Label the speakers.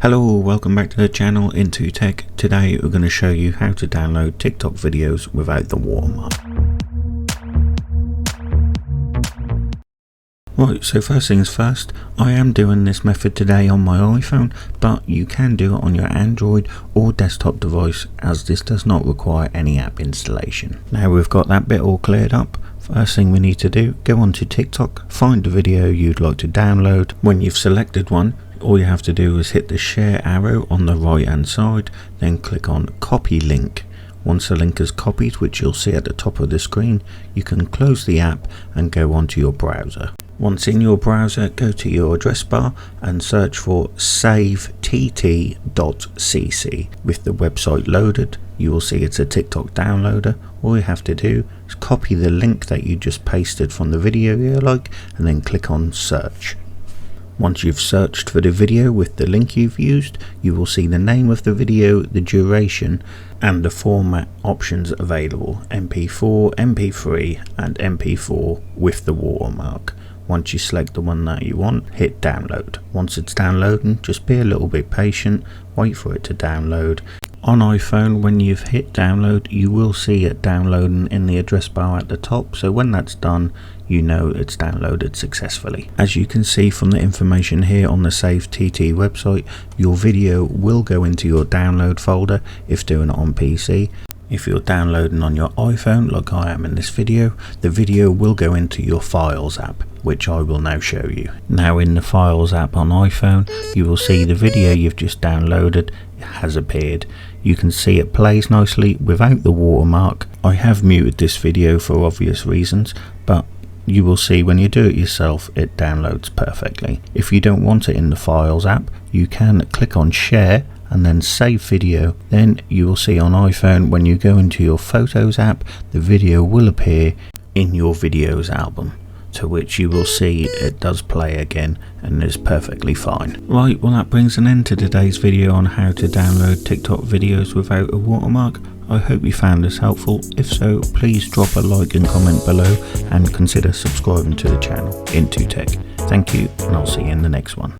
Speaker 1: Hello, welcome back to the channel Into Tech. Today we're going to show you how to download TikTok videos without the watermark. Right, so first things first, I am doing this method today on my iPhone, but you can do it on your Android or desktop device as this does not require any app installation. Now we've got that bit all cleared up. First thing we need to do, go onto TikTok, find the video you'd like to download. When you've selected one, all you have to do is hit the share arrow on the right hand side, then click on copy link. Once the link is copied, which you'll see at the top of the screen, you can close the app and go onto your browser. Once in your browser, go to your address bar and search for savet.cc. With the website loaded, you will see it's a TikTok downloader. All you have to do is copy the link that you just pasted from the video you like and then click on search. Once you've searched for the video with the link you've used, you will see the name of the video, the duration, and the format options available: MP4, MP3, and MP4 with the watermark. Once you select the one that you want, hit download. Once it's downloading, just be a little bit patient, wait for it to download. On iPhone, when you've hit download, you will see it downloading in the address bar at the top, so when that's done, you know it's downloaded successfully. As you can see from the information here on the SaveTT website, your video will go into your download folder if doing it on PC. If you're downloading on your iPhone, like I am in this video, the video will go into your Files app, which I will now show you. Now in the Files app on iPhone, you will see the video you've just downloaded has appeared. You can see it plays nicely without the watermark. I have muted this video for obvious reasons, but you will see when you do it yourself, it downloads perfectly. If you don't want it in the Files app, you can click on Share and then Save Video. Then you will see on iPhone, when you go into your Photos app, the video will appear in your Videos album, to which you will see it does play again and is perfectly fine. Right, well that brings an end to today's video on how to download TikTok videos without a watermark. I hope you found this helpful. If so, please drop a like and comment below and consider subscribing to the channel Into Tech. Thank you, and I'll see you in the next one.